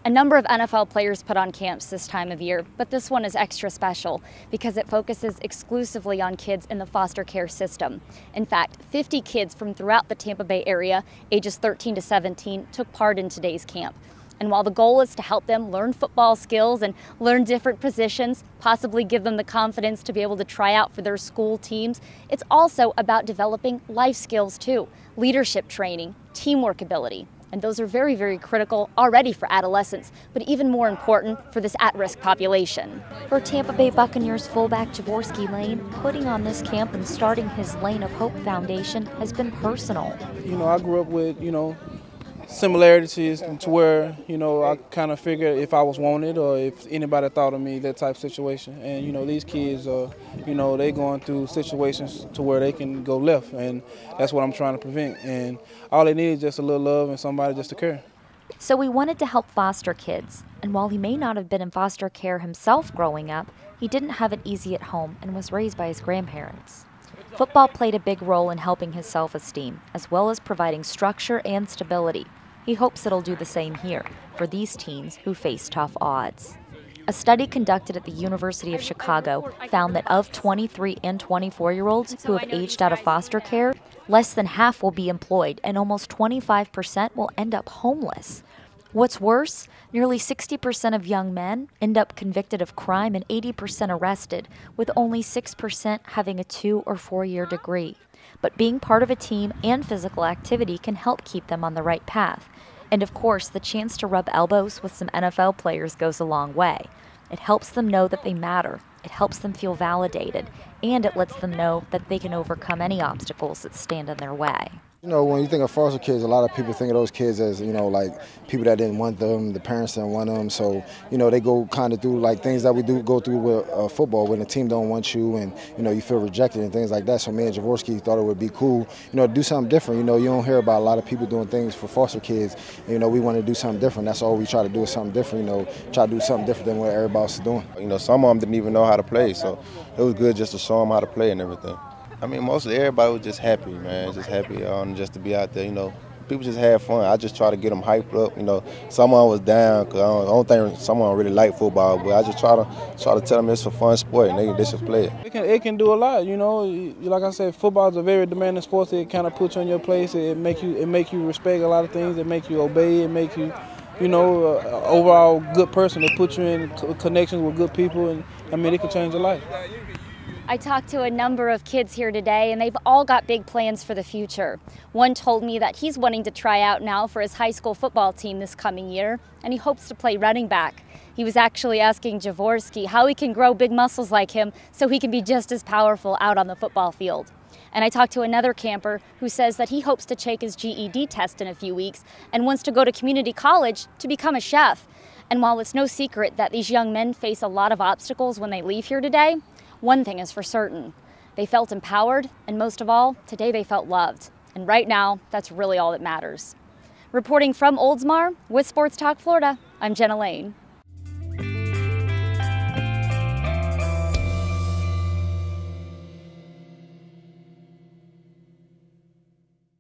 A number of NFL players put on camps this time of year, but this one is extra special because it focuses exclusively on kids in the foster care system. In fact, 50 kids from throughout the Tampa Bay area, ages 13 to 17, took part in today's camp. And while the goal is to help them learn football skills and learn different positions, possibly give them the confidence to be able to try out for their school teams, it's also about developing life skills too, leadership training, teamwork ability. And those are very, very critical already for adolescents, but even more important for this at-risk population. For Tampa Bay Buccaneers fullback Jorvorskie Lane, putting on this camp and starting his Lane of Hope Foundation has been personal. I grew up with, similarities to where, I kind of figured if I was wanted or if anybody thought of me, that type of situation. And, these kids are, they going through situations to where they can go left, and that's what I'm trying to prevent. And all they need is just a little love and somebody just to care. So we wanted to help foster kids, and while he may not have been in foster care himself growing up, he didn't have it easy at home and was raised by his grandparents. Football played a big role in helping his self-esteem, as well as providing structure and stability. He hopes it'll do the same here for these teens who face tough odds. A study conducted at the University of Chicago found that of 23 and 24-year-olds who have aged out of foster care, less than half will be employed and almost 25% will end up homeless. What's worse, nearly 60% of young men end up convicted of crime and 80% arrested, with only 6% having a 2- or 4-year degree. But being part of a team and physical activity can help keep them on the right path. And of course, the chance to rub elbows with some NFL players goes a long way. It helps them know that they matter, it helps them feel validated, and it lets them know that they can overcome any obstacles that stand in their way. When you think of foster kids, a lot of people think of those kids as, like people that didn't want them, the parents didn't want them. So, they go kind of through like things that we do go through with football when the team don't want you and, you feel rejected and things like that. So me and Jorvorskie thought it would be cool, to do something different. You don't hear about a lot of people doing things for foster kids. We want to do something different. That's all we try to do is something different, try to do something different than what everybody else is doing. Some of them didn't even know how to play, so it was good just to show them how to play and everything. Mostly everybody was just happy, man. Just happy just to be out there, People just had fun. I just try to get them hyped up, Someone was down because I don't think someone really like football, but I just try to tell them it's a fun sport and they should play it. It can do a lot, Like I said, football is a very demanding sport. It kind of puts you in your place. It make you respect a lot of things. It make you obey. It make you, overall good person. It puts you in connections with good people, and it can change your life. I talked to a number of kids here today, and they've all got big plans for the future. One told me that he's wanting to try out now for his high school football team this coming year, and he hopes to play running back. He was actually asking Jorvorskie how he can grow big muscles like him so he can be just as powerful out on the football field. And I talked to another camper who says that he hopes to take his GED test in a few weeks and wants to go to community college to become a chef. And while it's no secret that these young men face a lot of obstacles when they leave here today, one thing is for certain, they felt empowered, and most of all, today they felt loved. And right now, that's really all that matters. Reporting from Oldsmar with Sports Talk Florida, I'm Jenna Lane.